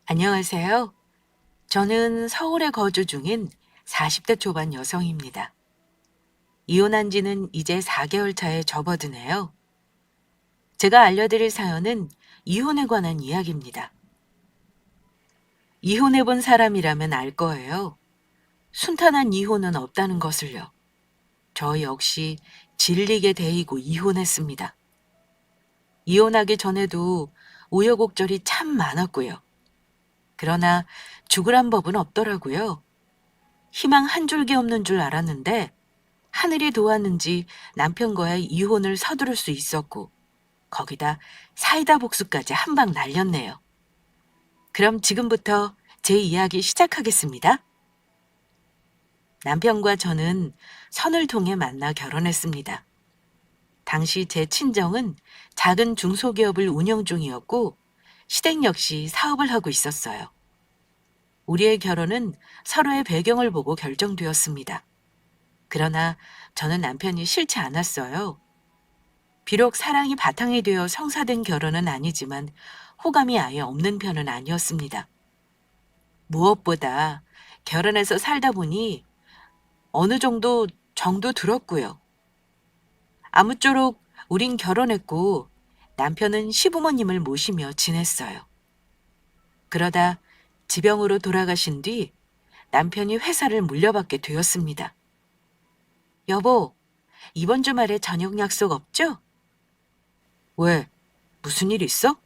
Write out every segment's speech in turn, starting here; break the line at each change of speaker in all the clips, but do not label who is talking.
안녕하세요. 저는 서울에 거주 중인 40대 초반 여성입니다. 이혼한 지는 이제 4개월 차에 접어드네요. 제가 알려드릴 사연은 이혼에 관한 이야기입니다. 이혼해 본 사람이라면 알 거예요. 순탄한 이혼은 없다는 것을요. 저 역시 질리게 데이고 이혼했습니다. 이혼하기 전에도 우여곡절이 참 많았고요. 그러나 죽으란 법은 없더라고요. 희망 한 줄기 없는 줄 알았는데 하늘이 도왔는지 남편과의 이혼을 서두를 수 있었고 거기다 사이다 복수까지 한 방 날렸네요. 그럼 지금부터 제 이야기 시작하겠습니다. 남편과 저는 선을 통해 만나 결혼했습니다. 당시 제 친정은 작은 중소기업을 운영 중이었고 시댁 역시 사업을 하고 있었어요. 우리의 결혼은 서로의 배경을 보고 결정되었습니다. 그러나 저는 남편이 싫지 않았어요. 비록 사랑이 바탕이 되어 성사된 결혼은 아니지만 호감이 아예 없는 편은 아니었습니다. 무엇보다 결혼해서 살다 보니 어느 정도 정도 들었고요. 아무쪼록 우린 결혼했고 남편은 시부모님을 모시며 지냈어요. 그러다 지병으로 돌아가신 뒤 남편이 회사를 물려받게 되었습니다. 여보, 이번 주말에 저녁 약속 없죠? 왜? 무슨 일 있어?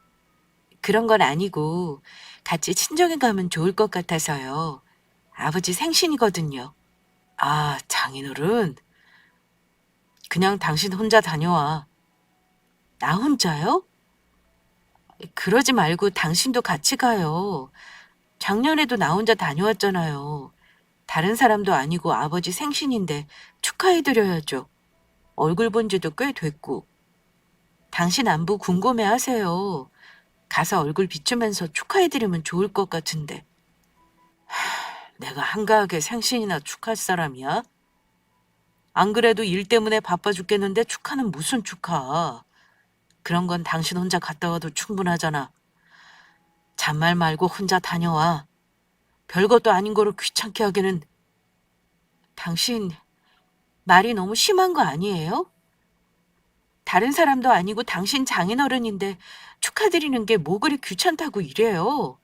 그런 건 아니고 같이 친정에 가면 좋을 것 같아서요. 아버지 생신이거든요. 아, 장인어른? 그냥 당신 혼자 다녀와. 나 혼자요? 그러지 말고 당신도 같이 가요. 작년에도 나 혼자 다녀왔잖아요. 다른 사람도 아니고 아버지 생신인데 축하해드려야죠. 얼굴 본 지도 꽤 됐고. 당신 안부 궁금해 하세요. 가서 얼굴 비추면서 축하해드리면 좋을 것 같은데. 내가 한가하게 생신이나 축하할 사람이야? 안 그래도 일 때문에 바빠 죽겠는데 축하는 무슨 축하. 그런 건 당신 혼자 갔다 와도 충분하잖아. 잔말 말고 혼자 다녀와. 별것도 아닌 거를 귀찮게 하기는. 당신 말이 너무 심한 거 아니에요? 다른 사람도 아니고 당신 장인어른인데 축하드리는 게 뭐 그리 귀찮다고 이래요.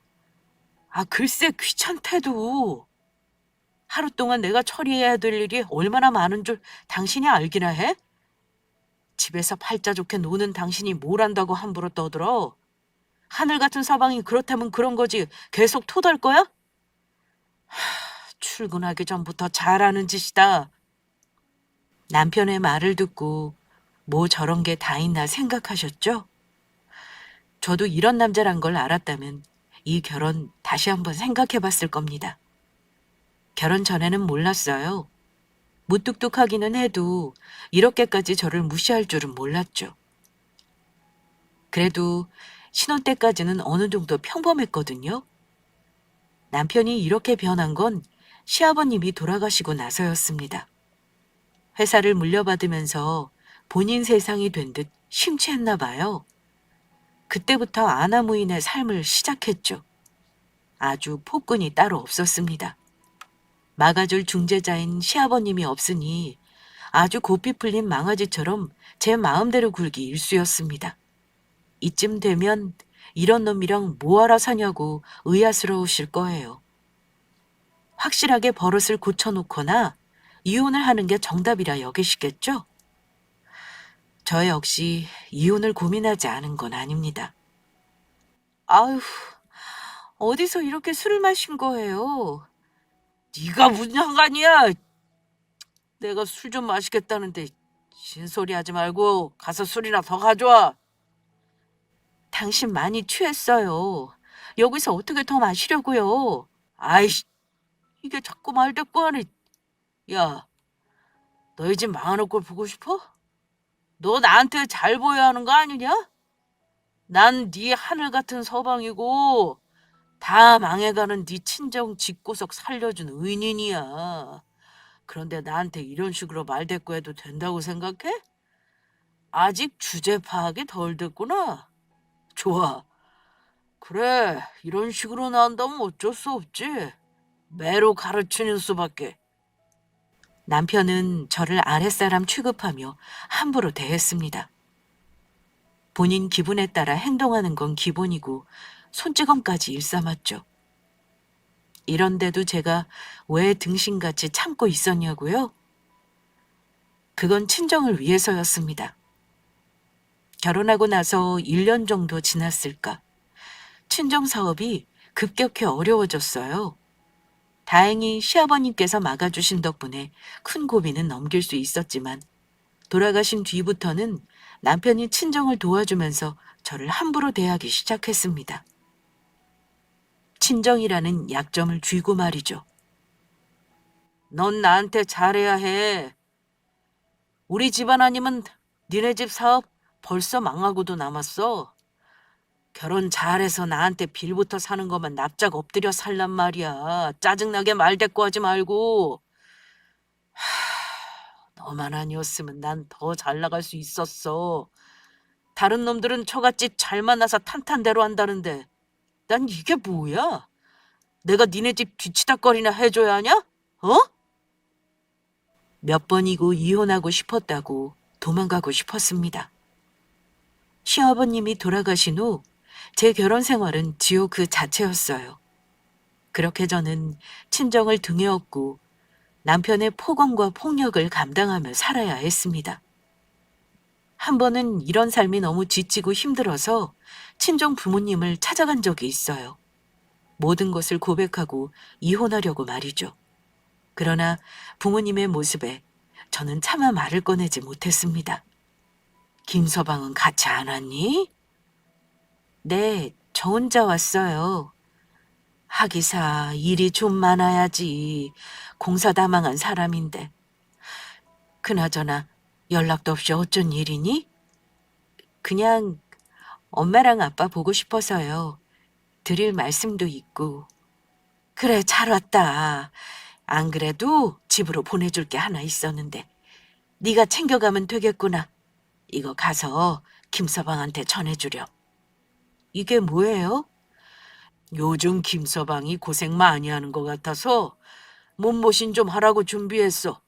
아, 글쎄 귀찮대도. 하루 동안 내가 처리해야 될 일이 얼마나 많은 줄 당신이 알기나 해? 집에서 팔자 좋게 노는 당신이 뭘 안다고 함부로 떠들어? 하늘 같은 서방이 그렇다면 그런 거지 계속 토달 거야? 출근하기 전부터 잘하는 짓이다. 남편의 말을 듣고 뭐 저런 게 다 있나 생각하셨죠? 저도 이런 남자란 걸 알았다면 이 결혼 다시 한번 생각해 봤을 겁니다. 결혼 전에는 몰랐어요. 무뚝뚝하기는 해도 이렇게까지 저를 무시할 줄은 몰랐죠. 그래도 신혼 때까지는 어느 정도 평범했거든요. 남편이 이렇게 변한 건 시아버님이 돌아가시고 나서였습니다. 회사를 물려받으면서 본인 세상이 된 듯 심취했나 봐요. 그때부터 아나무인의 삶을 시작했죠. 아주 폭군이 따로 없었습니다. 막아줄 중재자인 시아버님이 없으니 아주 고삐 풀린 망아지처럼 제 마음대로 굴기 일쑤였습니다. 이쯤 되면 이런 놈이랑 뭐하러 사냐고 의아스러우실 거예요. 확실하게 버릇을 고쳐놓거나 이혼을 하는 게 정답이라 여기시겠죠? 저 역시 이혼을 고민하지 않은 건 아닙니다. 아휴, 어디서 이렇게 술을 마신 거예요? 네가 무슨 상관이야? 내가 술 좀 마시겠다는데 신소리 하지 말고 가서 술이나 더 가져와. 당신 많이 취했어요. 여기서 어떻게 더 마시려고요? 아이씨, 이게 자꾸 말대꾸하네. 야, 너희 집 망하는 꼴 보고 싶어? 너 나한테 잘 보여야 하는 거 아니냐? 난 네 하늘 같은 서방이고 다 망해가는 네 친정 집구석 살려준 은인이야. 그런데 나한테 이런 식으로 말대꾸해도 된다고 생각해? 아직 주제 파악이 덜 됐구나. 좋아.
그래, 이런 식으로 나온다면 어쩔 수 없지. 매로 가르치는 수밖에.
남편은 저를 아랫사람 취급하며 함부로 대했습니다. 본인 기분에 따라 행동하는 건 기본이고 손찌검까지 일삼았죠. 이런데도 제가 왜 등신같이 참고 있었냐고요? 그건 친정을 위해서였습니다. 결혼하고 나서 1년 정도 지났을까. 친정 사업이 급격히 어려워졌어요. 다행히 시아버님께서 막아주신 덕분에 큰 고비는 넘길 수 있었지만 돌아가신 뒤부터는 남편이 친정을 도와주면서 저를 함부로 대하기 시작했습니다. 친정이라는 약점을 쥐고 말이죠.
넌 나한테 잘해야 해. 우리 집안 아니면 니네 집 사업 벌써 망하고도 남았어. 결혼 잘해서 나한테 빌부터 사는 것만 납작 엎드려 살란 말이야. 짜증나게 말대꾸하지 말고. 너만 아니었으면 난 더 잘 나갈 수 있었어. 다른 놈들은 처갓집 잘 만나서 탄탄대로 한다는데 난 이게 뭐야? 내가 니네 집 뒤치다거리나 해줘야 하냐? 어?
몇 번이고 이혼하고 싶었다고 도망가고 싶었습니다. 시아버님이 돌아가신 후 제 결혼 생활은 지옥 그 자체였어요. 그렇게 저는 친정을 등에 업고 남편의 폭언과 폭력을 감당하며 살아야 했습니다. 한 번은 이런 삶이 너무 지치고 힘들어서 친정 부모님을 찾아간 적이 있어요. 모든 것을 고백하고 이혼하려고 말이죠. 그러나 부모님의 모습에 저는 차마 말을 꺼내지 못했습니다. 김서방은 같이 안 왔니? 네, 저 혼자 왔어요. 하기사 일이 좀 많아야지. 공사 다망한 사람인데. 그나저나 연락도 없이 어쩐 일이니? 그냥 엄마랑 아빠 보고 싶어서요. 드릴 말씀도 있고. 그래, 잘 왔다. 안 그래도 집으로 보내줄 게 하나 있었는데 네가 챙겨가면 되겠구나. 이거 가서 김서방한테 전해주렴. 이게 뭐예요?
요즘 김서방이 고생 많이 하는 것 같아서 몸보신 좀 하라고 준비했어.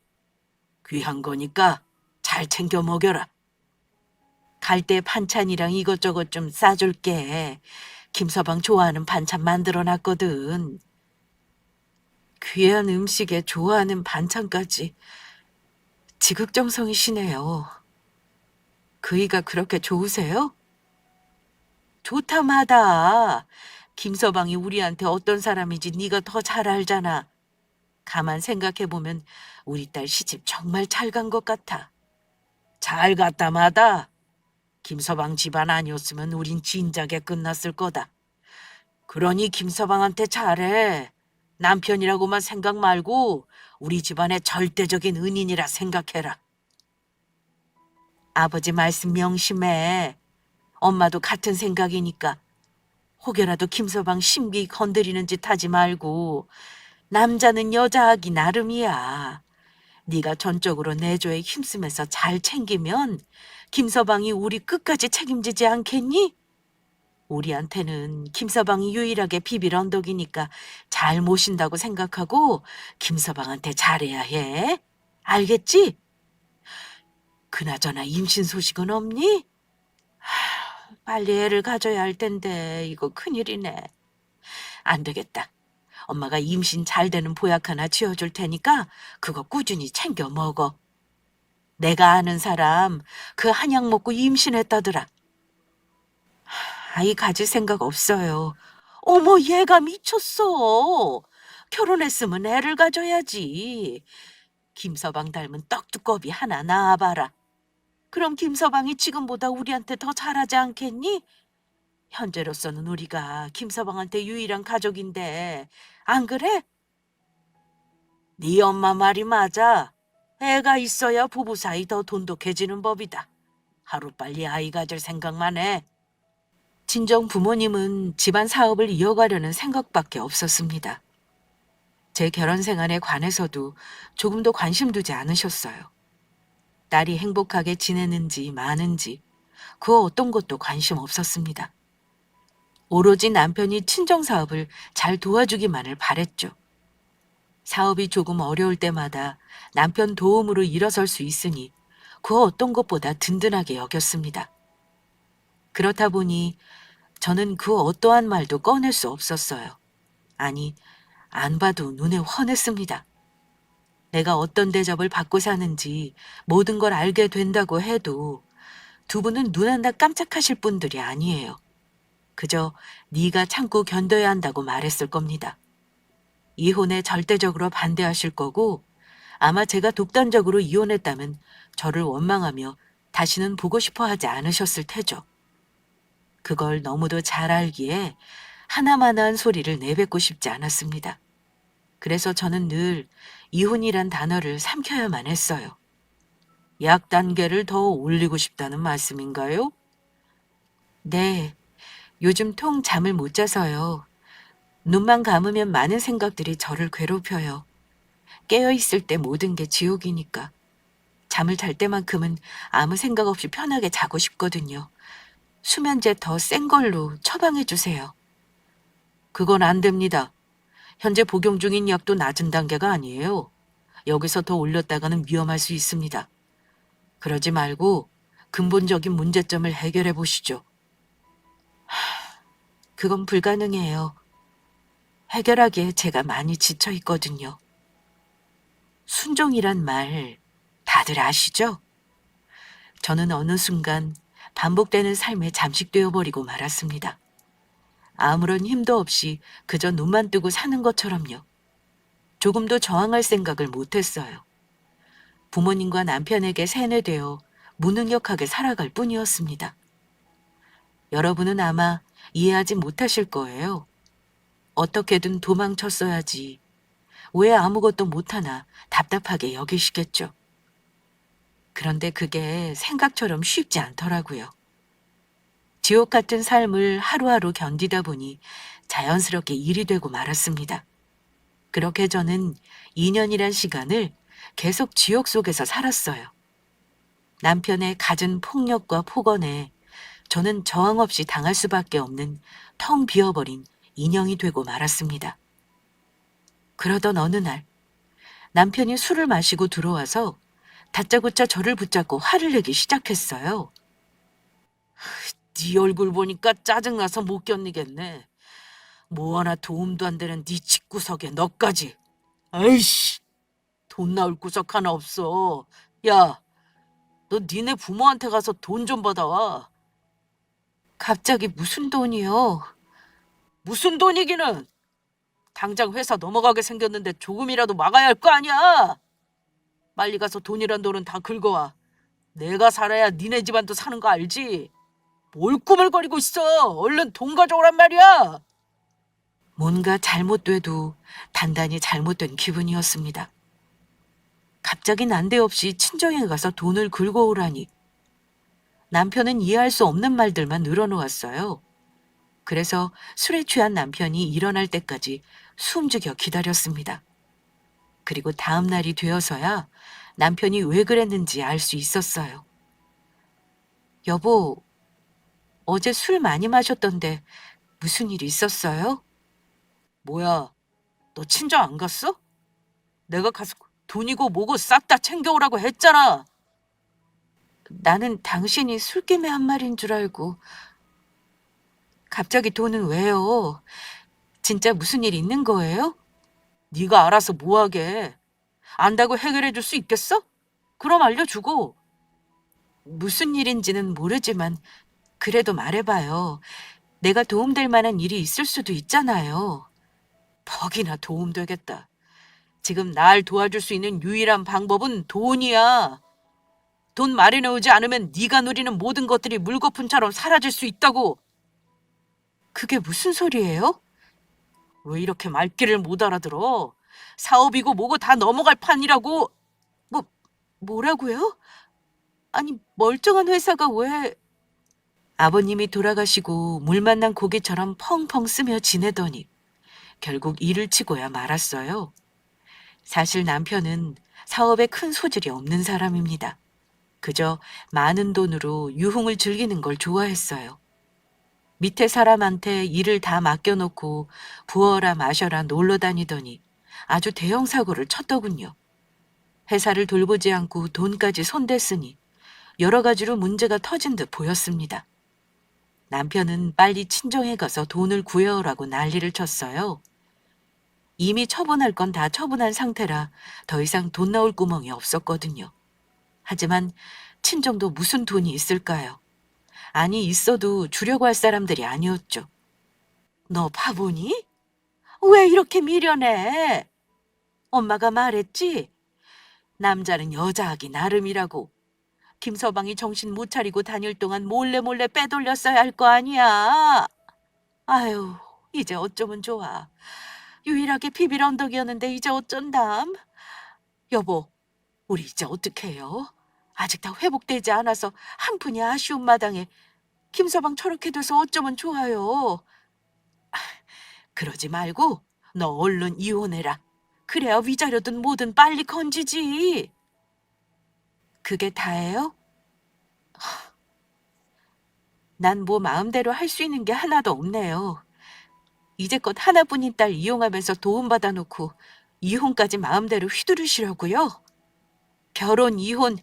귀한 거니까 잘 챙겨 먹여라.
갈 때 반찬이랑 이것저것 좀 싸줄게. 김서방 좋아하는 반찬 만들어놨거든. 귀한 음식에 좋아하는 반찬까지 지극정성이시네요. 그이가 그렇게 좋으세요? 좋다마다. 김서방이 우리한테 어떤 사람인지 네가 더 잘 알잖아. 가만 생각해보면 우리 딸 시집 정말 잘 간 것 같아.
잘 갔다마다 김서방 집안 아니었으면 우린 진작에 끝났을 거다. 그러니 김서방한테 잘해. 남편이라고만 생각 말고 우리 집안의 절대적인 은인이라 생각해라.
아버지 말씀 명심해. 엄마도 같은 생각이니까 혹여라도 김서방 심기 건드리는 짓 하지 말고 남자는 여자하기 나름이야. 네가 전적으로 내조에 힘쓰면서 잘 챙기면 김서방이 우리 끝까지 책임지지 않겠니? 우리한테는 김서방이 유일하게 비빌 언덕이니까 잘 모신다고 생각하고 김서방한테 잘해야 해. 알겠지? 그나저나 임신 소식은 없니? 빨리 애를 가져야 할 텐데 이거 큰일이네. 안 되겠다. 엄마가 임신 잘 되는 보약 하나 지어줄 테니까 그거 꾸준히 챙겨 먹어. 내가 아는 사람 그 한약 먹고 임신했다더라. 아이 가질 생각 없어요. 어머, 얘가 미쳤어. 결혼했으면 애를 가져야지. 김서방 닮은 떡두꺼비 하나 낳아봐라. 그럼 김서방이 지금보다 우리한테 더 잘하지 않겠니? 현재로서는 우리가 김서방한테 유일한 가족인데 안 그래? 네 엄마 말이 맞아. 애가 있어야 부부 사이 더 돈독해지는 법이다. 하루빨리 아이 가질 생각만 해. 친정 부모님은 집안 사업을 이어가려는 생각밖에 없었습니다. 제 결혼 생활에 관해서도 조금도 관심 두지 않으셨어요. 딸이 행복하게 지내는지 마는지 그 어떤 것도 관심 없었습니다. 오로지 남편이 친정 사업을 잘 도와주기만을 바랬죠. 사업이 조금 어려울 때마다 남편 도움으로 일어설 수 있으니 그 어떤 것보다 든든하게 여겼습니다. 그렇다 보니 저는 그 어떠한 말도 꺼낼 수 없었어요. 아니, 안 봐도 눈에 훤했습니다. 내가 어떤 대접을 받고 사는지 모든 걸 알게 된다고 해도 두 분은 눈 하나 깜짝하실 분들이 아니에요. 그저 네가 참고 견뎌야 한다고 말했을 겁니다. 이혼에 절대적으로 반대하실 거고 아마 제가 독단적으로 이혼했다면 저를 원망하며 다시는 보고 싶어 하지 않으셨을 테죠. 그걸 너무도 잘 알기에 하나마나한 소리를 내뱉고 싶지 않았습니다. 그래서 저는 늘 이혼이란 단어를 삼켜야만 했어요. 약 단계를 더 올리고 싶다는 말씀인가요? 네, 요즘 통 잠을 못 자서요. 눈만 감으면 많은 생각들이 저를 괴롭혀요. 깨어있을 때 모든 게 지옥이니까. 잠을 잘 때만큼은 아무 생각 없이 편하게 자고 싶거든요. 수면제 더 센 걸로 처방해 주세요. 그건 안 됩니다. 현재 복용 중인 약도 낮은 단계가 아니에요. 여기서 더 올렸다가는 위험할 수 있습니다. 그러지 말고 근본적인 문제점을 해결해 보시죠. 그건 불가능해요. 해결하기에 제가 많이 지쳐 있거든요. 순종이란 말 다들 아시죠? 저는 어느 순간 반복되는 삶에 잠식되어 버리고 말았습니다. 아무런 힘도 없이 그저 눈만 뜨고 사는 것처럼요. 조금도 저항할 생각을 못했어요. 부모님과 남편에게 세뇌되어 무능력하게 살아갈 뿐이었습니다. 여러분은 아마 이해하지 못하실 거예요. 어떻게든 도망쳤어야지. 왜 아무것도 못하나 답답하게 여기시겠죠. 그런데 그게 생각처럼 쉽지 않더라고요. 지옥 같은 삶을 하루하루 견디다 보니 자연스럽게 일이 되고 말았습니다. 그렇게 저는 2년이란 시간을 계속 지옥 속에서 살았어요. 남편의 갖은 폭력과 폭언에 저는 저항 없이 당할 수밖에 없는 텅 비어버린 인형이 되고 말았습니다. 그러던 어느 날 남편이 술을 마시고 들어와서 다짜고짜 저를 붙잡고 화를 내기 시작했어요. 네 얼굴 보니까 짜증나서 못 견디겠네. 뭐 하나 도움도 안 되는 네 집구석에 너까지. 아이씨, 돈 나올 구석 하나 없어. 야, 너 니네 부모한테 가서 돈 좀 받아와. 갑자기 무슨 돈이요? 무슨 돈이기는? 당장 회사 넘어가게 생겼는데 조금이라도 막아야 할 거 아니야. 빨리 가서 돈이란 돈은 다 긁어와. 내가 살아야 니네 집안도 사는 거 알지? 뭘 꾸물거리고 있어. 얼른 돈 가져오란 말이야. 뭔가 잘못돼도 단단히 잘못된 기분이었습니다. 갑자기 난데없이 친정에 가서 돈을 긁어 오라니. 남편은 이해할 수 없는 말들만 늘어놓았어요. 그래서 술에 취한 남편이 일어날 때까지 숨죽여 기다렸습니다. 그리고 다음 날이 되어서야 남편이 왜 그랬는지 알 수 있었어요. 여보, 어제 술 많이 마셨던데 무슨 일 있었어요? 뭐야, 너 친정 안 갔어? 내가 가서 돈이고 뭐고 싹 다 챙겨오라고 했잖아. 나는 당신이 술김에 한 말인 줄 알고. 갑자기 돈은 왜요? 진짜 무슨 일 있는 거예요? 네가 알아서 뭐하게. 안다고 해결해 줄 수 있겠어? 그럼 알려주고. 무슨 일인지는 모르지만 그래도 말해봐요. 내가 도움될 만한 일이 있을 수도 있잖아요. 퍽이나 도움되겠다. 지금 날 도와줄 수 있는 유일한 방법은 돈이야. 돈 마련해오지 않으면 네가 누리는 모든 것들이 물거품처럼 사라질 수 있다고. 그게 무슨 소리예요? 왜 이렇게 말귀를 못 알아들어? 사업이고 뭐고 다 넘어갈 판이라고. 뭐, 뭐라고요? 아니, 멀쩡한 회사가 왜... 아버님이 돌아가시고 물 만난 고기처럼 펑펑 쓰며 지내더니 결국 일을 치고야 말았어요. 사실 남편은 사업에 큰 소질이 없는 사람입니다. 그저 많은 돈으로 유흥을 즐기는 걸 좋아했어요. 밑에 사람한테 일을 다 맡겨놓고 부어라 마셔라 놀러 다니더니 아주 대형 사고를 쳤더군요. 회사를 돌보지 않고 돈까지 손댔으니 여러 가지로 문제가 터진 듯 보였습니다. 남편은 빨리 친정에 가서 돈을 구해오라고 난리를 쳤어요. 이미 처분할 건 다 처분한 상태라 더 이상 돈 나올 구멍이 없었거든요. 하지만 친정도 무슨 돈이 있을까요? 아니 있어도 주려고 할 사람들이 아니었죠. 너 바보니? 왜 이렇게 미련해? 엄마가 말했지? 남자는 여자하기 나름이라고. 김서방이 정신 못 차리고 다닐 동안 몰래 몰래 빼돌렸어야 할 거 아니야. 아유, 이제 어쩌면 좋아. 유일하게 비빌 언덕이었는데 이제 어쩐담? 여보, 우리 이제 어떡해요? 아직 다 회복되지 않아서 한 푼이 아쉬운 마당에 김서방 저렇게 돼서 어쩌면 좋아요. 그러지 말고 너 얼른 이혼해라. 그래야 위자료든 뭐든 빨리 건지지. 그게 다예요? 난 뭐 마음대로 할 수 있는 게 하나도 없네요. 이제껏 하나뿐인 딸 이용하면서 도움받아 놓고 이혼까지 마음대로 휘두르시려고요? 결혼, 이혼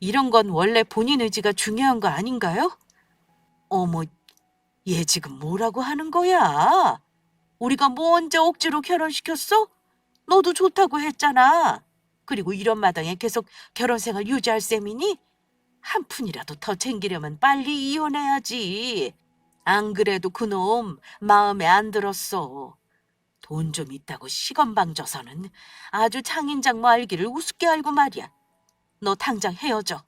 이런 건 원래 본인 의지가 중요한 거 아닌가요? 어머, 얘 지금 뭐라고 하는 거야? 우리가 뭐 언제 억지로 결혼시켰어? 너도 좋다고 했잖아. 그리고 이런 마당에 계속 결혼 생활 유지할 셈이니? 한 푼이라도 더 챙기려면 빨리 이혼해야지. 안 그래도 그놈 마음에 안 들었어. 돈 좀 있다고 시건방져서는 아주 장인장모 알기를 우습게 알고 말이야. 너 당장 헤어져.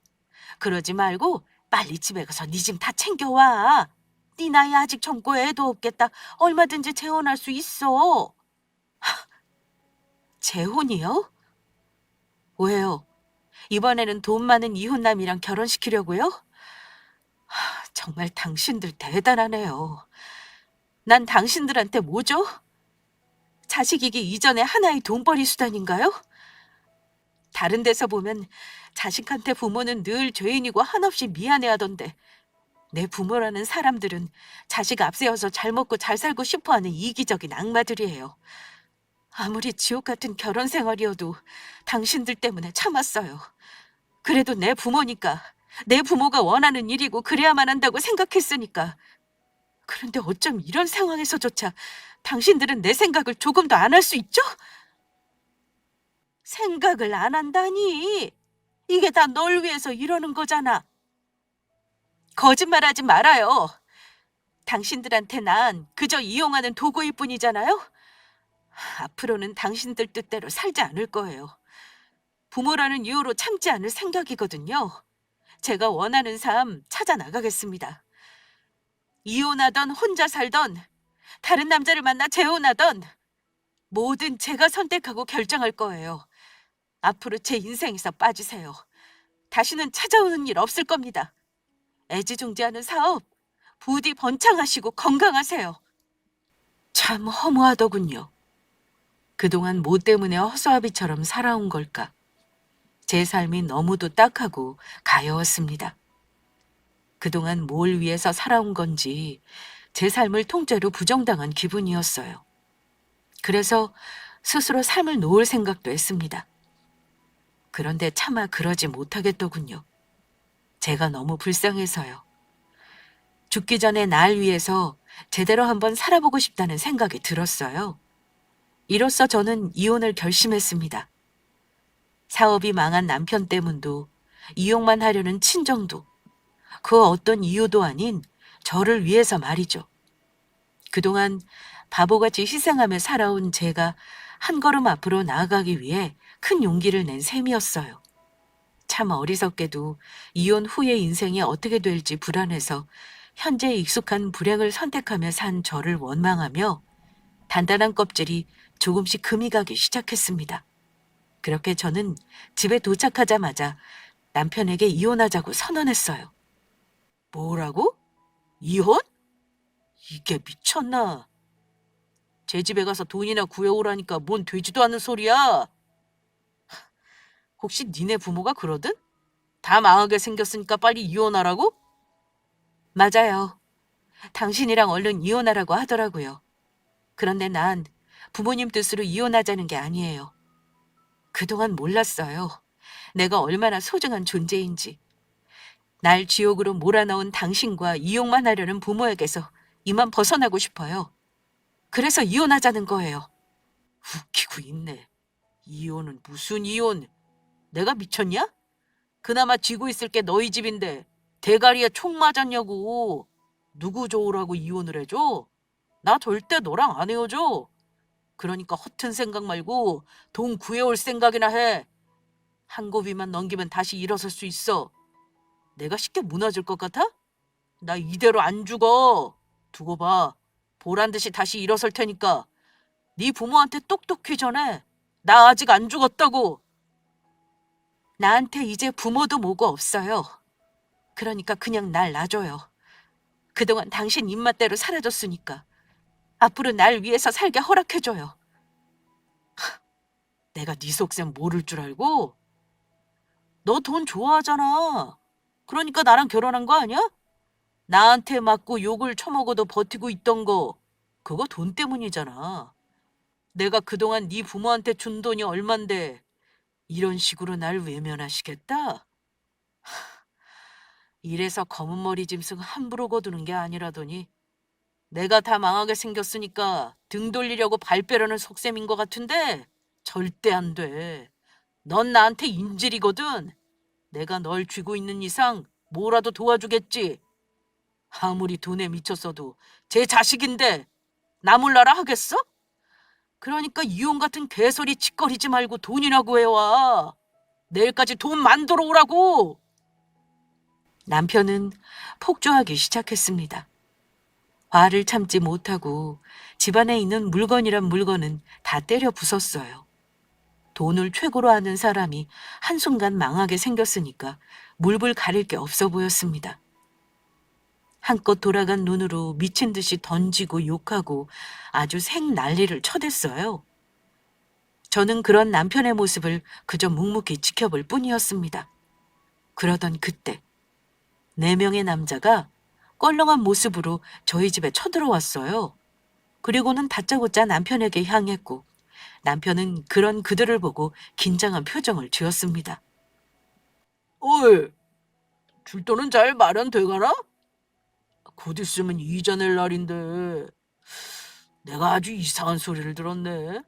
그러지 말고 빨리 집에 가서 네 짐 다 챙겨와. 네 나이 아직 젊고 애도 없겠다. 얼마든지 재혼할 수 있어. 재혼이요? 왜요? 이번에는 돈 많은 이혼남이랑 결혼시키려고요? 정말 당신들 대단하네요. 난 당신들한테 뭐죠? 자식이기 이전에 하나의 돈벌이 수단인가요? 다른 데서 보면 자식한테 부모는 늘 죄인이고 한없이 미안해하던데 내 부모라는 사람들은 자식 앞세워서 잘 먹고 잘 살고 싶어하는 이기적인 악마들이에요. 아무리 지옥 같은 결혼 생활이어도 당신들 때문에 참았어요. 그래도 내 부모니까, 내 부모가 원하는 일이고 그래야만 한다고 생각했으니까. 그런데 어쩜 이런 상황에서조차 당신들은 내 생각을 조금도 안 할 수 있죠? 생각을 안 한다니. 이게 다 널 위해서 이러는 거잖아. 거짓말하지 말아요. 당신들한테 난 그저 이용하는 도구일 뿐이잖아요. 앞으로는 당신들 뜻대로 살지 않을 거예요. 부모라는 이유로 참지 않을 생각이거든요. 제가 원하는 삶 찾아 나가겠습니다. 이혼하던 혼자 살던 다른 남자를 만나 재혼하던 뭐든 제가 선택하고 결정할 거예요. 앞으로 제 인생에서 빠지세요. 다시는 찾아오는 일 없을 겁니다. 애지중지하는 사업 부디 번창하시고 건강하세요. 참 허무하더군요. 그동안 뭐 때문에 허수아비처럼 살아온 걸까? 제 삶이 너무도 딱하고 가여웠습니다. 그동안 뭘 위해서 살아온 건지 제 삶을 통째로 부정당한 기분이었어요. 그래서 스스로 삶을 놓을 생각도 했습니다. 그런데 차마 그러지 못하겠더군요. 제가 너무 불쌍해서요. 죽기 전에 날 위해서 제대로 한번 살아보고 싶다는 생각이 들었어요. 이로써 저는 이혼을 결심했습니다. 사업이 망한 남편 때문도 이용만 하려는 친정도 그 어떤 이유도 아닌 저를 위해서 말이죠. 그동안 바보같이 희생하며 살아온 제가 한 걸음 앞으로 나아가기 위해 큰 용기를 낸 셈이었어요. 참 어리석게도 이혼 후의 인생이 어떻게 될지 불안해서 현재 익숙한 불행을 선택하며 산 저를 원망하며 단단한 껍질이 조금씩 금이 가기 시작했습니다. 그렇게 저는 집에 도착하자마자 남편에게 이혼하자고 선언했어요. 뭐라고? 이혼? 이게 미쳤나? 제 집에 가서 돈이나 구해오라니까 뭔 되지도 않는 소리야. 혹시 니네 부모가 그러든? 다 망하게 생겼으니까 빨리 이혼하라고? 맞아요. 당신이랑 얼른 이혼하라고 하더라고요. 그런데 난 부모님 뜻으로 이혼하자는 게 아니에요. 그동안 몰랐어요. 내가 얼마나 소중한 존재인지. 날 지옥으로 몰아넣은 당신과 이용만 하려는 부모에게서 이만 벗어나고 싶어요. 그래서 이혼하자는 거예요.
웃기고 있네. 이혼은 무슨 이혼? 내가 미쳤냐? 그나마 쥐고 있을 게 너희 집인데 대가리에 총 맞았냐고. 누구 좋으라고 이혼을 해줘? 나 절대 너랑 안 헤어져. 그러니까 허튼 생각 말고 돈 구해올 생각이나 해. 한 고비만 넘기면 다시 일어설 수 있어. 내가 쉽게 무너질 것 같아? 나 이대로 안 죽어. 두고 봐. 보란 듯이 다시 일어설 테니까. 네 부모한테 똑똑히 전해. 나 아직 안 죽었다고.
나한테 이제 부모도 뭐고 없어요. 그러니까 그냥 날 놔줘요. 그동안 당신 입맛대로 살아줬으니까 앞으로 날 위해서 살게 허락해줘요.
내가 네 속셈 모를 줄 알고? 너 돈 좋아하잖아. 그러니까 나랑 결혼한 거 아니야? 나한테 맞고 욕을 처먹어도 버티고 있던 거 그거 돈 때문이잖아. 내가 그동안 네 부모한테 준 돈이 얼만데 이런 식으로 날 외면하시겠다? 이래서 검은 머리 짐승 함부로 거두는 게 아니라더니 내가 다 망하게 생겼으니까 등 돌리려고 발 빼려는 속셈인 것 같은데 절대 안 돼. 넌 나한테 인질이거든. 내가 널 쥐고 있는 이상 뭐라도 도와주겠지. 아무리 돈에 미쳤어도 제 자식인데 나 몰라라 하겠어? 그러니까 이혼 같은 개소리 짓거리지 말고 돈이나 구해와. 내일까지 돈 만들어 오라고.
남편은 폭주하기 시작했습니다. 화를 참지 못하고 집안에 있는 물건이란 물건은 다 때려 부쉈어요. 돈을 최고로 아는 사람이 한순간 망하게 생겼으니까 물불 가릴 게 없어 보였습니다. 한껏 돌아간 눈으로 미친 듯이 던지고 욕하고 아주 생난리를 쳐댔어요. 저는 그런 남편의 모습을 그저 묵묵히 지켜볼 뿐이었습니다. 그러던 그때 4명의 남자가 껄렁한 모습으로 저희 집에 쳐들어왔어요. 그리고는 다짜고짜 남편에게 향했고 남편은 그런 그들을 보고 긴장한 표정을 지었습니다.
어이, 줄 돈은 잘 마련돼가나? 곧 있으면 이자 낼 날인데 내가 아주 이상한 소리를 들었네.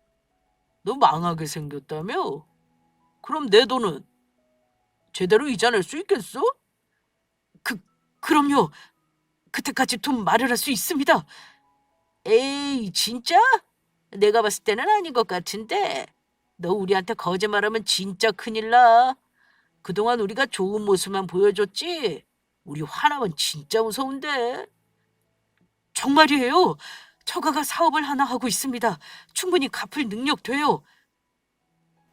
너 망하게 생겼다며? 그럼 내 돈은 제대로 이자 낼 수 있겠어?
그, 그럼요. 그때까지 돈 마련할 수 있습니다.
에이, 진짜? 내가 봤을 때는 아닌 것 같은데. 너 우리한테 거짓말하면 진짜 큰일 나. 그동안 우리가 좋은 모습만 보여줬지? 우리 화나면 진짜 무서운데.
정말이에요. 처가가 사업을 하나 하고 있습니다. 충분히 갚을 능력 돼요.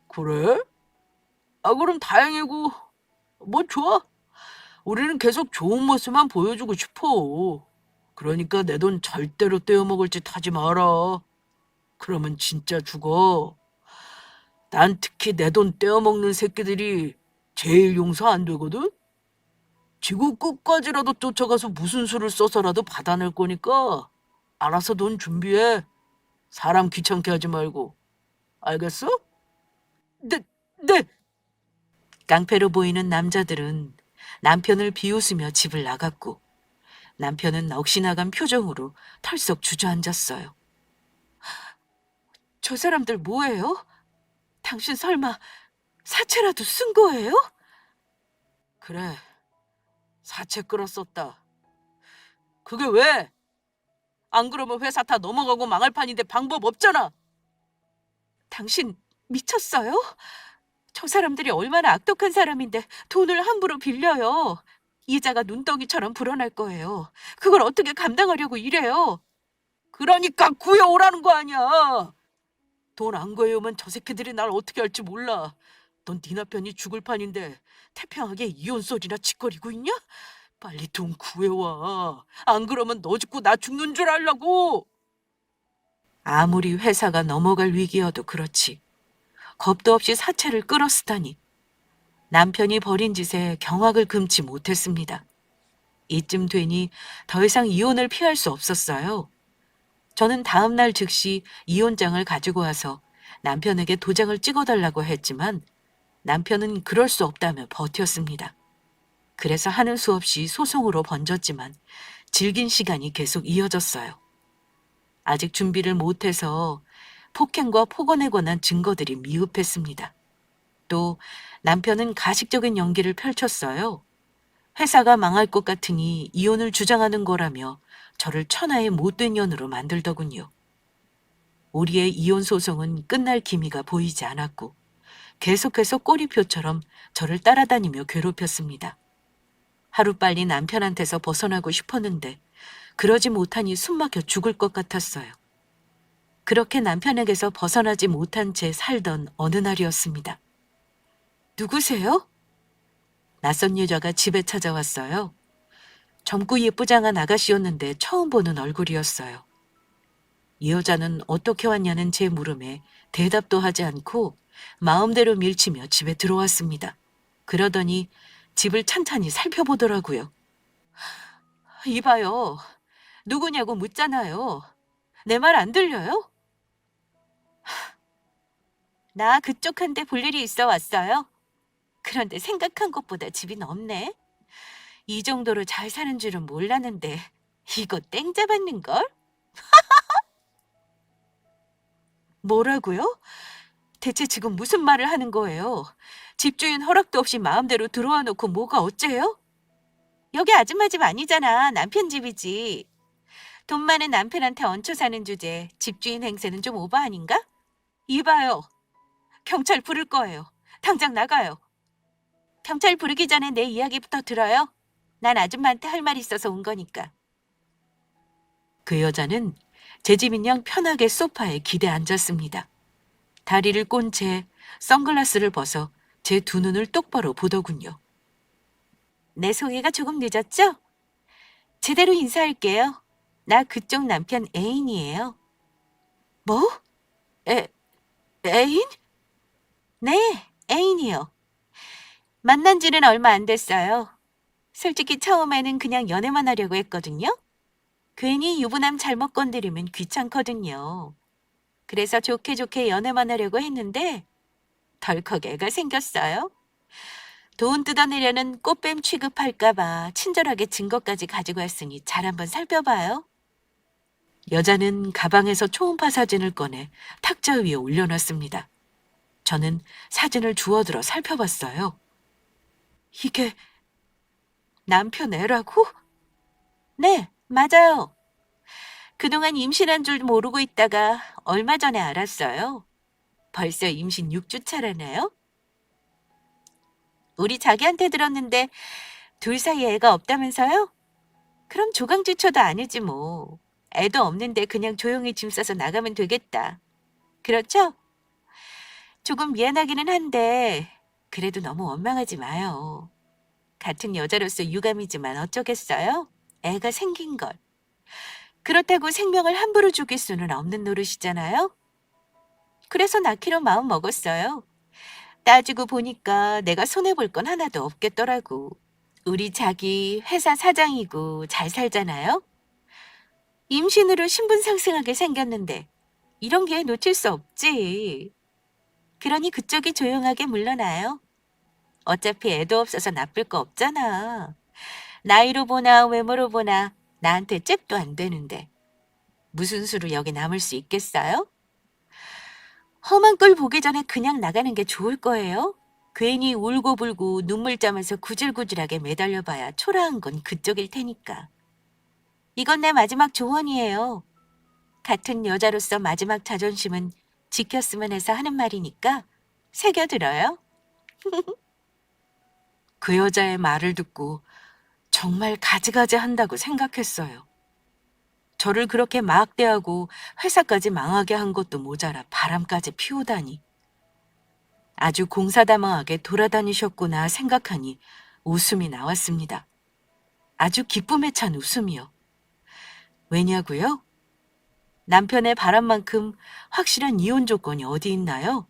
그래? 아, 그럼 다행이고. 뭐 좋아. 우리는 계속 좋은 모습만 보여주고 싶어. 그러니까 내 돈 절대로 떼어먹을 짓 하지 마라. 그러면 진짜 죽어. 난 특히 내 돈 떼어먹는 새끼들이 제일 용서 안 되거든? 지구 끝까지라도 쫓아가서 무슨 수를 써서라도 받아낼 거니까 알아서 돈 준비해. 사람 귀찮게 하지 말고. 알겠어?
네, 네. 깡패로 보이는 남자들은 남편을 비웃으며 집을 나갔고 남편은 넋이나간 표정으로 털썩 주저앉았어요. 저 사람들 뭐예요? 당신 설마 사채라도 쓴 거예요?
그래. 사채 끌었었다. 그게 왜? 안 그러면 회사 다 넘어가고 망할 판인데 방법 없잖아.
당신 미쳤어요? 저 사람들이 얼마나 악독한 사람인데 돈을 함부로 빌려요. 이자가 눈덩이처럼 불어날 거예요. 그걸 어떻게 감당하려고 이래요?
그러니까 구해오라는 거 아니야. 돈 안 구해오면 저 새끼들이 날 어떻게 할지 몰라. 넌 네 남편이 죽을 판인데 태평하게 이혼 소리나 짓거리고 있냐? 빨리 돈 구해와. 안 그러면 너 죽고 나 죽는 줄 알라고.
아무리 회사가 넘어갈 위기여도 그렇지. 겁도 없이 사채를 끌어쓰다니. 남편이 벌인 짓에 경악을 금치 못했습니다. 이쯤 되니 더 이상 이혼을 피할 수 없었어요. 저는 다음 날 즉시 이혼장을 가지고 와서 남편에게 도장을 찍어달라고 했지만 남편은 그럴 수 없다며 버텼습니다. 그래서 하는 수 없이 소송으로 번졌지만 질긴 시간이 계속 이어졌어요. 아직 준비를 못해서 폭행과 폭언에 관한 증거들이 미흡했습니다. 또 남편은 가식적인 연기를 펼쳤어요. 회사가 망할 것 같으니 이혼을 주장하는 거라며 저를 천하의 못된 년으로 만들더군요. 우리의 이혼 소송은 끝날 기미가 보이지 않았고 계속해서 꼬리표처럼 저를 따라다니며 괴롭혔습니다. 하루빨리 남편한테서 벗어나고 싶었는데 그러지 못하니 숨막혀 죽을 것 같았어요. 그렇게 남편에게서 벗어나지 못한 채 살던 어느 날이었습니다. 누구세요? 낯선 여자가 집에 찾아왔어요. 젊고 예쁘장한 아가씨였는데 처음 보는 얼굴이었어요. 이 여자는 어떻게 왔냐는 제 물음에 대답도 하지 않고 마음대로 밀치며 집에 들어왔습니다. 그러더니 집을 찬찬히 살펴보더라고요. 이봐요. 누구냐고 묻잖아요. 내 말 안 들려요? 나 그쪽 한테 볼 일이 있어 왔어요. 그런데 생각한 것보다 집이 넓네. 이 정도로 잘 사는 줄은 몰랐는데 이거 땡 잡았는걸? 뭐라고요? 대체 지금 무슨 말을 하는 거예요? 집주인 허락도 없이 마음대로 들어와 놓고 뭐가 어째요? 여기 아줌마 집 아니잖아. 남편 집이지. 돈 많은 남편한테 얹혀 사는 주제에 집주인 행세는 좀 오버 아닌가? 이봐요. 경찰 부를 거예요. 당장 나가요. 경찰 부르기 전에 내 이야기부터 들어요. 난 아줌마한테 할 말 있어서 온 거니까. 그 여자는 제 집인 양 편하게 소파에 기대 앉았습니다. 다리를 꼰 채 선글라스를 벗어 제 두 눈을 똑바로 보더군요. 내 소개가 조금 늦었죠? 제대로 인사할게요. 나 그쪽 남편 애인이에요. 뭐? 애, 애인? 네, 애인이요. 만난 지는 얼마 안 됐어요. 솔직히 처음에는 그냥 연애만 하려고 했거든요. 괜히 유부남 잘못 건드리면 귀찮거든요. 그래서 좋게 좋게 연애만 하려고 했는데 덜컥 애가 생겼어요. 돈 뜯어내려는 꽃뱀 취급할까봐 친절하게 증거까지 가지고 왔으니 잘 한번 살펴봐요. 여자는 가방에서 초음파 사진을 꺼내 탁자 위에 올려놨습니다. 저는 사진을 주워들어 살펴봤어요. 이게 남편 애라고? 네, 맞아요. 그동안 임신한 줄 모르고 있다가 얼마 전에 알았어요. 벌써 임신 6주 차라네요. 우리 자기한테 들었는데 둘 사이에 애가 없다면서요? 그럼 조강지초도 아니지 뭐. 애도 없는데 그냥 조용히 짐 싸서 나가면 되겠다. 그렇죠? 조금 미안하기는 한데 그래도 너무 원망하지 마요. 같은 여자로서 유감이지만 어쩌겠어요? 애가 생긴 걸. 그렇다고 생명을 함부로 죽일 수는 없는 노릇이잖아요? 그래서 낳기로 마음 먹었어요. 따지고 보니까 내가 손해볼 건 하나도 없겠더라고. 우리 자기 회사 사장이고 잘 살잖아요? 임신으로 신분 상승하게 생겼는데 이런 기회 놓칠 수 없지. 그러니 그쪽이 조용하게 물러나요. 어차피 애도 없어서 나쁠 거 없잖아. 나이로 보나 외모로 보나 나한테 잽도 안 되는데 무슨 수로 여기 남을 수 있겠어요? 험한 꼴 보기 전에 그냥 나가는 게 좋을 거예요. 괜히 울고불고 눈물 짜면서 구질구질하게 매달려봐야 초라한 건 그쪽일 테니까. 이건 내 마지막 조언이에요. 같은 여자로서 마지막 자존심은 지켰으면 해서 하는 말이니까 새겨들어요. 그 여자의 말을 듣고 정말 가지가지 한다고 생각했어요. 저를 그렇게 막대하고 회사까지 망하게 한 것도 모자라 바람까지 피우다니. 아주 공사다망하게 돌아다니셨구나 생각하니 웃음이 나왔습니다. 아주 기쁨에 찬 웃음이요. 왜냐고요? 남편의 바람만큼 확실한 이혼 조건이 어디 있나요?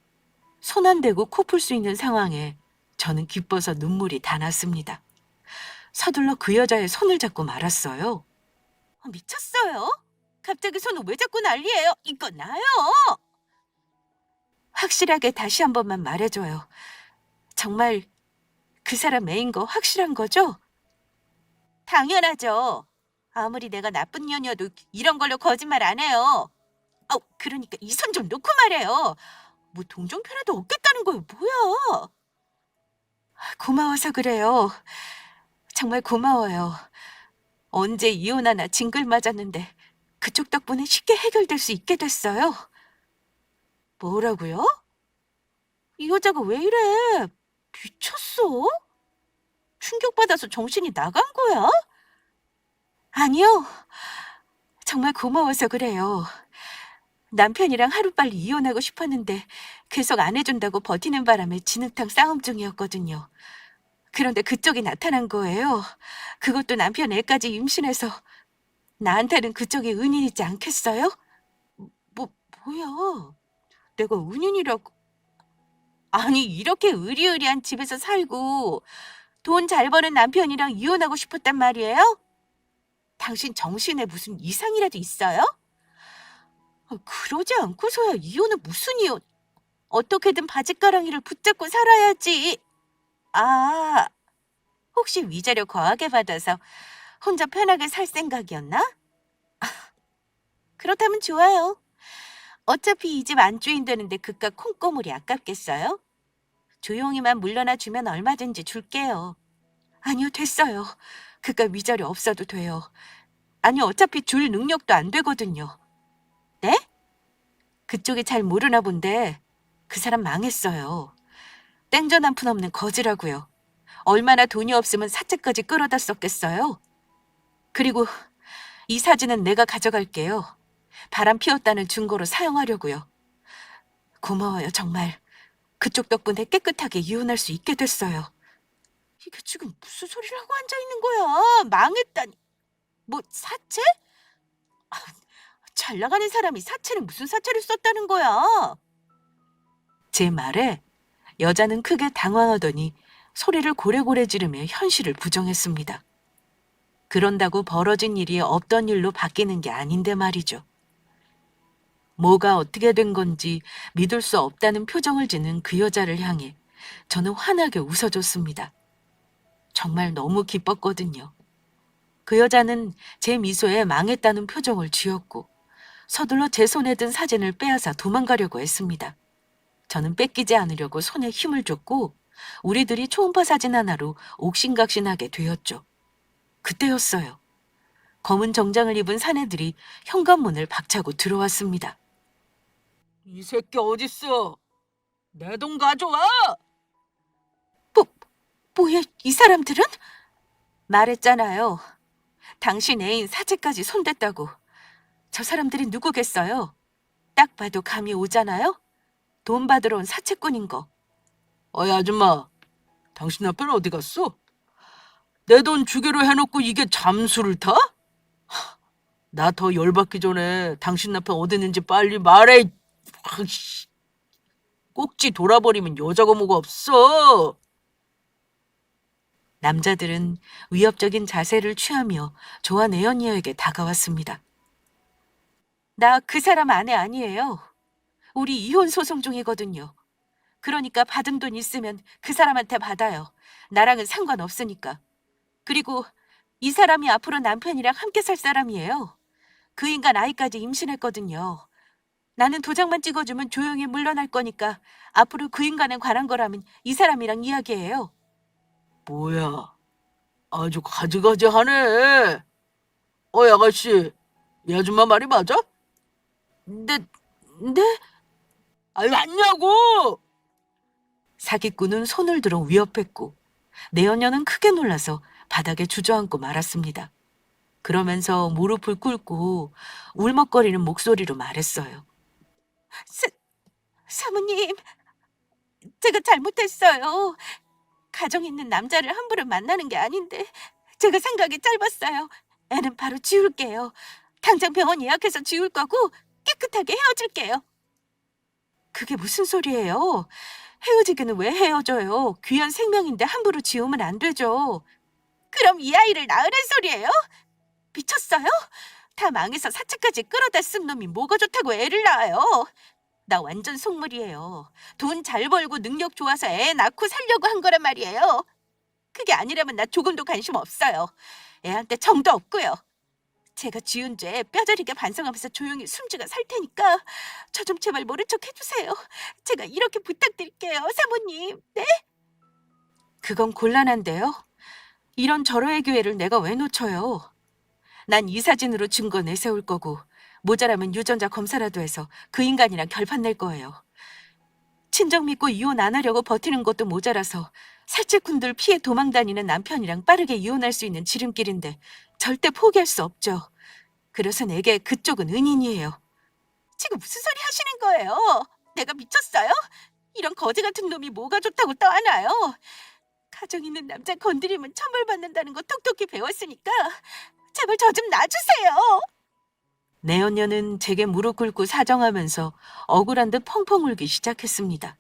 손 안 대고 코 풀 수 있는 상황에 저는 기뻐서 눈물이 다 났습니다. 서둘러 그 여자의 손을 잡고 말았어요.
미쳤어요? 갑자기 손을 왜 자꾸 난리예요? 이거 나요.
확실하게 다시 한 번만 말해줘요. 정말 그 사람 애인 거 확실한 거죠?
당연하죠. 아무리 내가 나쁜 년이어도 이런 걸로 거짓말 안 해요. 그러니까 이 손 좀 놓고 말해요. 뭐 동정표라도 없겠다는 거예요. 뭐야?
고마워서 그래요. 정말 고마워요. 언제 이혼하나 징글 맞았는데 그쪽 덕분에 쉽게 해결될 수 있게 됐어요.
뭐라고요? 이 여자가 왜 이래? 미쳤어? 충격받아서 정신이 나간 거야?
아니요. 정말 고마워서 그래요. 남편이랑 하루빨리 이혼하고 싶었는데 계속 안 해준다고 버티는 바람에 진흙탕 싸움 중이었거든요. 그런데 그쪽이 나타난 거예요. 그것도 남편 애까지 임신해서 나한테는 그쪽이 은인이지 않겠어요?
뭐야? 내가 은인이라고? 아니, 이렇게 의리의리한 집에서 살고 돈 잘 버는 남편이랑 이혼하고 싶었단 말이에요? 당신 정신에 무슨 이상이라도 있어요? 그러지 않고서야 이혼은 무슨 이혼? 어떻게든 바짓가랑이를 붙잡고 살아야지. 아, 혹시 위자료 거하게 받아서 혼자 편하게 살 생각이었나? 그렇다면 좋아요. 어차피 이 집 안주인 되는데 그깟 콩고물이 아깝겠어요? 조용히만 물러나 주면 얼마든지 줄게요.
아니요, 됐어요. 그깟 위자료 없어도 돼요. 아니, 어차피 줄 능력도 안 되거든요.
네?
그쪽이 잘 모르나 본데 그 사람 망했어요. 땡전 한 푼 없는 거지라고요. 얼마나 돈이 없으면 사채까지 끌어다 썼겠어요? 그리고 이 사진은 내가 가져갈게요. 바람 피웠다는 증거로 사용하려고요. 고마워요, 정말. 그쪽 덕분에 깨끗하게 이혼할 수 있게 됐어요.
이게 지금 무슨 소리를 하고 앉아 있는 거야? 망했다니. 뭐 사채? 잘 나가는 사람이 사채는 무슨 사채를 썼다는 거야?
제 말에 여자는 크게 당황하더니 소리를 고래고래 지르며 현실을 부정했습니다. 그런다고 벌어진 일이 없던 일로 바뀌는 게 아닌데 말이죠. 뭐가 어떻게 된 건지 믿을 수 없다는 표정을 지는 그 여자를 향해 저는 환하게 웃어줬습니다. 정말 너무 기뻤거든요. 그 여자는 제 미소에 망했다는 표정을 지었고 서둘러 제 손에 든 사진을 빼앗아 도망가려고 했습니다. 저는 뺏기지 않으려고 손에 힘을 줬고 우리들이 초음파 사진 하나로 옥신각신하게 되었죠. 그때였어요. 검은 정장을 입은 사내들이 현관문을 박차고 들어왔습니다.
이 새끼 어딨어? 내 돈 가져와!
뭐야, 이 사람들은? 말했잖아요. 당신 애인 사채까지 손댔다고. 저 사람들이 누구겠어요? 딱 봐도 감이 오잖아요? 돈 받으러 온 사채꾼인 거.
어이 아줌마, 당신 남편 어디 갔어? 내 돈 주기로 해놓고 이게 잠수를 타? 나 더 열받기 전에 당신 남편 어디 있는지 빨리 말해. 꼭지 돌아버리면 여자가 뭐가 없어.
남자들은 위협적인 자세를 취하며 조한 애연이에게 다가왔습니다. 나 그 사람 아내 아니에요. 우리 이혼 소송 중이거든요. 그러니까 받은 돈 있으면 그 사람한테 받아요. 나랑은 상관없으니까. 그리고 이 사람이 앞으로 남편이랑 함께 살 사람이에요. 그 인간 아이까지 임신했거든요. 나는 도장만 찍어주면 조용히 물러날 거니까 앞으로 그 인간에 관한 거라면 이 사람이랑 이야기해요.
뭐야, 아주 가지가지하네. 어이 아가씨, 이 아줌마 말이 맞아?
네, 네?
아유 맞냐고!
사기꾼은 손을 들어 위협했고 내연녀는 크게 놀라서 바닥에 주저앉고 말았습니다. 그러면서 무릎을 꿇고 울먹거리는 목소리로 말했어요. 사모님, 제가 잘못했어요. 가정 있는 남자를 함부로 만나는 게 아닌데 제가 생각이 짧았어요. 애는 바로 지울게요. 당장 병원 예약해서 지울 거고 깨끗하게 헤어질게요. 그게 무슨 소리예요? 헤어지기는 왜 헤어져요? 귀한 생명인데 함부로 지우면 안 되죠. 그럼 이 아이를 낳으란 소리예요? 미쳤어요? 다 망해서 사채까지 끌어다 쓴 놈이 뭐가 좋다고 애를 낳아요? 나 완전 속물이에요. 돈 잘 벌고 능력 좋아서 애 낳고 살려고 한 거란 말이에요. 그게 아니라면 나 조금도 관심 없어요. 애한테 정도 없고요. 제가 지은 죄 뼈저리게 반성하면서 조용히 숨지가 살 테니까 저 좀 제발 모른 척 해주세요. 제가 이렇게 부탁드릴게요, 사모님. 네? 그건 곤란한데요. 이런 절호의 기회를 내가 왜 놓쳐요? 난 이 사진으로 증거 내세울 거고 모자라면 유전자 검사라도 해서 그 인간이랑 결판 낼 거예요. 친정 믿고 이혼 안 하려고 버티는 것도 모자라서 살찔꾼들 피해 도망 다니는 남편이랑 빠르게 이혼할 수 있는 지름길인데 절대 포기할 수 없죠. 그래서 내게 그쪽은 은인이에요. 지금 무슨 소리 하시는 거예요? 내가 미쳤어요? 이런 거지 같은 놈이 뭐가 좋다고 떠안아요? 가정 있는 남자 건드리면 처벌받는다는 거 똑똑히 배웠으니까 제발 저 좀 놔주세요. 내연녀는 제게 무릎 꿇고 사정하면서 억울한 듯 펑펑 울기 시작했습니다.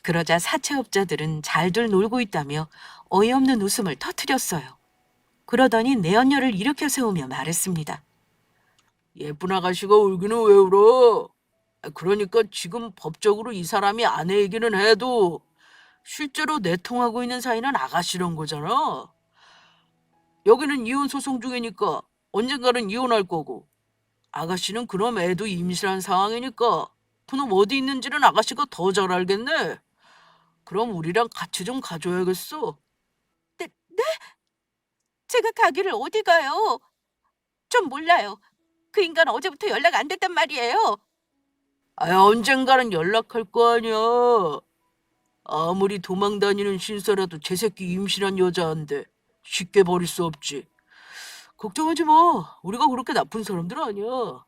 그러자 사채업자들은 잘들 놀고 있다며 어이없는 웃음을 터뜨렸어요. 그러더니 내연녀를 일으켜 세우며 말했습니다.
예쁜 아가씨가 울기는 왜 울어? 그러니까 지금 법적으로 이 사람이 아내이기는 해도 실제로 내통하고 있는 사이는 아가씨란 거잖아. 여기는 이혼 소송 중이니까 언젠가는 이혼할 거고 아가씨는 그럼 애도 임신한 상황이니까 그놈 어디 있는지는 아가씨가 더 잘 알겠네. 그럼 우리랑 같이 좀 가줘야겠어.
네? 제가 가기를 어디 가요? 좀 몰라요. 그 인간 어제부터 연락 안 됐단 말이에요.
언젠가는 연락할 거 아니야. 아무리 도망다니는 신사라도 제 새끼 임신한 여자한테 쉽게 버릴 수 없지. 걱정하지 마. 우리가 그렇게 나쁜 사람들 아니야.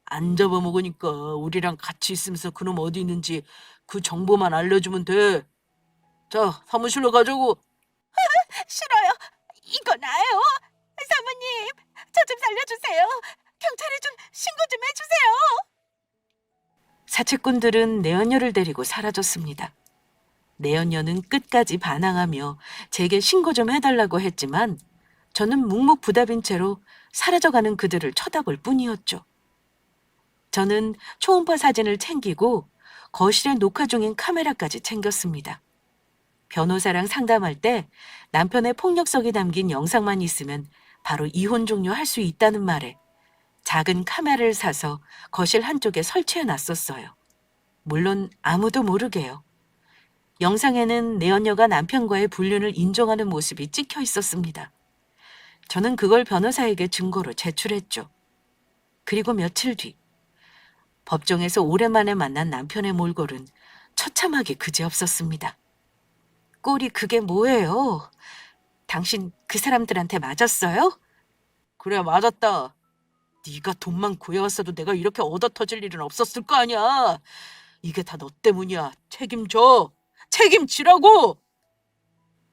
안 잡아먹으니까 우리랑 같이 있으면서 그놈 어디 있는지 그 정보만 알려주면 돼. 자, 사무실로 가자고.
싫어요. 이거 나요. 사모님, 저 좀 살려주세요. 경찰에 좀 신고 좀 해주세요. 사채꾼들은 내연녀를 데리고 사라졌습니다. 내연녀는 끝까지 반항하며 제게 신고 좀 해달라고 했지만 저는 묵묵부답인 채로 사라져가는 그들을 쳐다볼 뿐이었죠. 저는 초음파 사진을 챙기고 거실에 녹화 중인 카메라까지 챙겼습니다. 변호사랑 상담할 때 남편의 폭력성이 담긴 영상만 있으면 바로 이혼 종료할 수 있다는 말에 작은 카메라를 사서 거실 한쪽에 설치해 놨었어요. 물론 아무도 모르게요. 영상에는 내연녀가 남편과의 불륜을 인정하는 모습이 찍혀 있었습니다. 저는 그걸 변호사에게 증거로 제출했죠. 그리고 며칠 뒤 법정에서 오랜만에 만난 남편의 몰골은 처참하게 그지없었습니다. 꼴이 그게 뭐예요? 당신 그 사람들한테 맞았어요?
그래, 맞았다. 네가 돈만 구해왔어도 내가 이렇게 얻어 터질 일은 없었을 거 아니야. 이게 다 너 때문이야. 책임져. 책임지라고.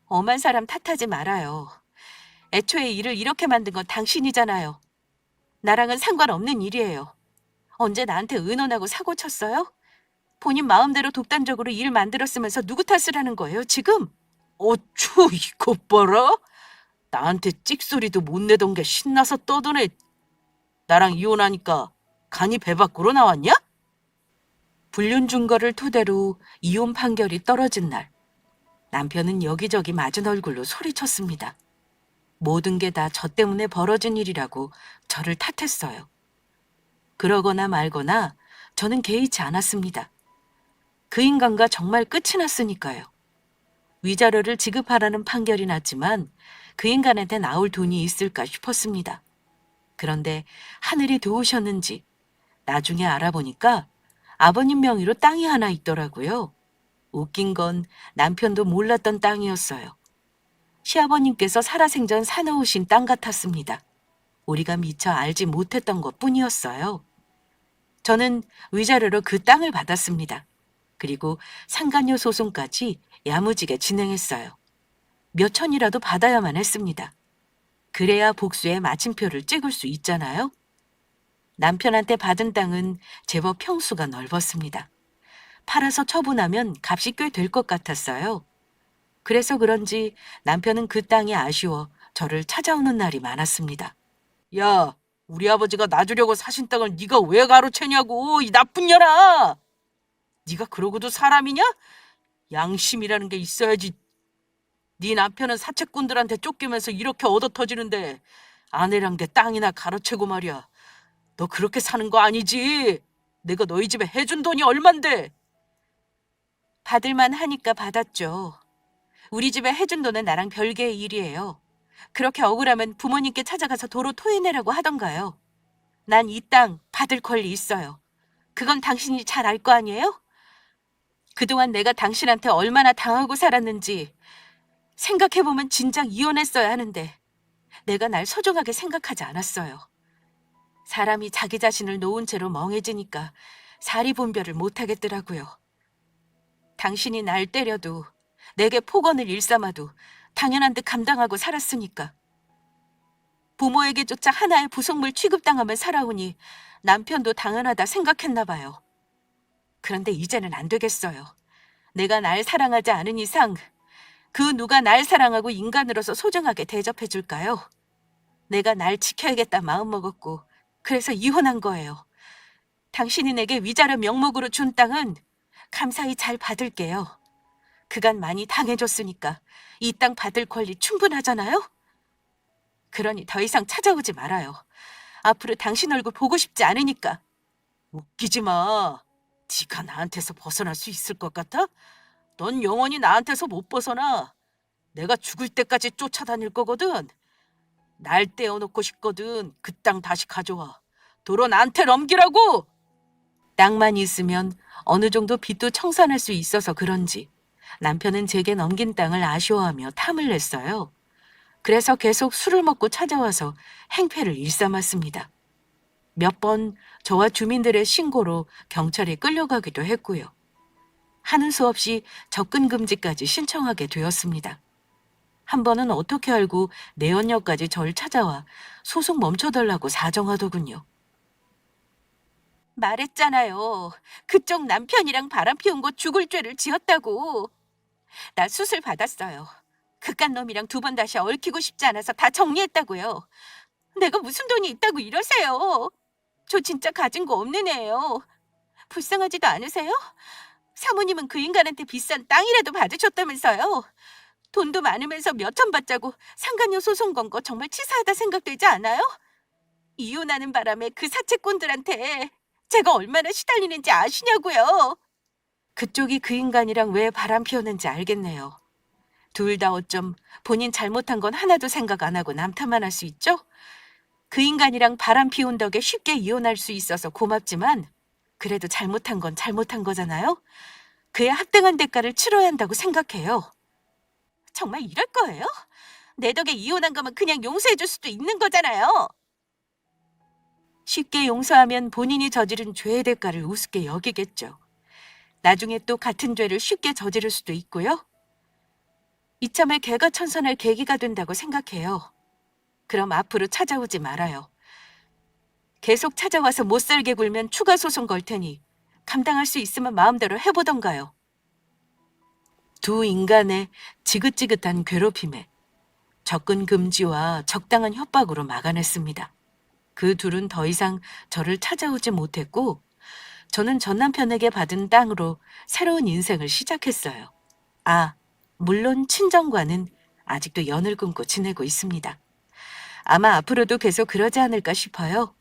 엄한 사람 탓하지 말아요. 애초에 일을 이렇게 만든 건 당신이잖아요. 나랑은 상관없는 일이에요. 언제 나한테 의논하고 사고 쳤어요? 본인 마음대로 독단적으로 일 만들었으면서 누구 탓을 하는 거예요, 지금?
어쭈, 이것 봐라. 나한테 찍소리도 못 내던 게 신나서 떠드네. 나랑 이혼하니까 간이 배 밖으로 나왔냐?
불륜 증거를 토대로 이혼 판결이 떨어진 날, 남편은 여기저기 맞은 얼굴로 소리쳤습니다. 모든 게 다 저 때문에 벌어진 일이라고 저를 탓했어요. 그러거나 말거나 저는 개의치 않았습니다. 그 인간과 정말 끝이 났으니까요. 위자료를 지급하라는 판결이 났지만 그 인간한테 나올 돈이 있을까 싶었습니다. 그런데 하늘이 도우셨는지 나중에 알아보니까 아버님 명의로 땅이 하나 있더라고요. 웃긴 건 남편도 몰랐던 땅이었어요. 시아버님께서 살아생전 사놓으신 땅 같았습니다. 우리가 미처 알지 못했던 것 뿐이었어요. 저는 위자료로 그 땅을 받았습니다. 그리고 상간녀 소송까지 야무지게 진행했어요. 몇 천이라도 받아야만 했습니다. 그래야 복수의 마침표를 찍을 수 있잖아요. 남편한테 받은 땅은 제법 평수가 넓었습니다. 팔아서 처분하면 값이 꽤 될 것 같았어요. 그래서 그런지 남편은 그 땅이 아쉬워 저를 찾아오는 날이 많았습니다.
야, 우리 아버지가 놔주려고 사신 땅을 네가 왜 가로채냐고, 이 나쁜 년아! 네가 그러고도 사람이냐? 양심이라는 게 있어야지. 네 남편은 사채꾼들한테 쫓기면서 이렇게 얻어터지는데 아내랑 내 땅이나 가로채고 말이야. 너 그렇게 사는 거 아니지? 내가 너희 집에 해준 돈이 얼만데?
받을만 하니까 받았죠. 우리 집에 해준 돈은 나랑 별개의 일이에요. 그렇게 억울하면 부모님께 찾아가서 도로 토해내라고 하던가요. 난 이 땅 받을 권리 있어요. 그건 당신이 잘 알 거 아니에요? 그동안 내가 당신한테 얼마나 당하고 살았는지 생각해보면 진작 이혼했어야 하는데 내가 날 소중하게 생각하지 않았어요. 사람이 자기 자신을 놓은 채로 멍해지니까 사리분별을 못하겠더라고요. 당신이 날 때려도 내게 폭언을 일삼아도 당연한 듯 감당하고 살았으니까. 부모에게조차 하나의 부속물 취급당하며 살아오니 남편도 당연하다 생각했나 봐요. 그런데 이제는 안 되겠어요. 내가 날 사랑하지 않은 이상 그 누가 날 사랑하고 인간으로서 소중하게 대접해 줄까요? 내가 날 지켜야겠다 마음먹었고 그래서 이혼한 거예요. 당신이 내게 위자료 명목으로 준 땅은 감사히 잘 받을게요. 그간 많이 당해줬으니까 이 땅 받을 권리 충분하잖아요? 그러니 더 이상 찾아오지 말아요. 앞으로 당신 얼굴 보고 싶지 않으니까.
웃기지 마. 네가 나한테서 벗어날 수 있을 것 같아? 넌 영원히 나한테서 못 벗어나. 내가 죽을 때까지 쫓아다닐 거거든. 날 떼어놓고 싶거든. 그 땅 다시 가져와. 도로 나한테 넘기라고!
땅만 있으면 어느 정도 빚도 청산할 수 있어서 그런지 남편은 제게 넘긴 땅을 아쉬워하며 탐을 냈어요. 그래서 계속 술을 먹고 찾아와서 행패를 일삼았습니다. 몇 번 저와 주민들의 신고로 경찰에 끌려가기도 했고요. 하는 수 없이 접근 금지까지 신청하게 되었습니다. 한 번은 어떻게 알고 내연녀까지 절 찾아와 소송 멈춰달라고 사정하더군요. 말했잖아요. 그쪽 남편이랑 바람 피운 거 죽을 죄를 지었다고. 나 수술 받았어요. 그깟 놈이랑 두 번 다시 얽히고 싶지 않아서 다 정리했다고요. 내가 무슨 돈이 있다고 이러세요. 저 진짜 가진 거 없는 애예요. 불쌍하지도 않으세요? 사모님은 그 인간한테 비싼 땅이라도 받으셨다면서요. 돈도 많으면서 몇 천 받자고 상간녀 소송 건 거 정말 치사하다 생각되지 않아요? 이혼하는 바람에 그 사채꾼들한테 제가 얼마나 시달리는지 아시냐고요. 그쪽이 그 인간이랑 왜 바람 피웠는지 알겠네요. 둘 다 어쩜 본인 잘못한 건 하나도 생각 안 하고 남탓만 할 수 있죠? 그 인간이랑 바람 피운 덕에 쉽게 이혼할 수 있어서 고맙지만 그래도 잘못한 건 잘못한 거잖아요? 그에 합당한 대가를 치러야 한다고 생각해요. 정말 이럴 거예요? 내 덕에 이혼한 거면 그냥 용서해 줄 수도 있는 거잖아요. 쉽게 용서하면 본인이 저지른 죄의 대가를 우습게 여기겠죠. 나중에 또 같은 죄를 쉽게 저지를 수도 있고요. 이참에 개가천선할 계기가 된다고 생각해요. 그럼 앞으로 찾아오지 말아요. 계속 찾아와서 못 살게 굴면 추가 소송 걸 테니 감당할 수 있으면 마음대로 해보던가요. 두 인간의 지긋지긋한 괴롭힘에 접근 금지와 적당한 협박으로 막아냈습니다. 그 둘은 더 이상 저를 찾아오지 못했고 저는 전 남편에게 받은 땅으로 새로운 인생을 시작했어요. 아, 물론 친정과는 아직도 연을 끊고 지내고 있습니다. 아마 앞으로도 계속 그러지 않을까 싶어요.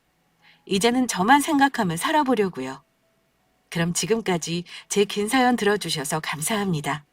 이제는 저만 생각하며 살아보려고요. 그럼 지금까지 제 긴 사연 들어주셔서 감사합니다.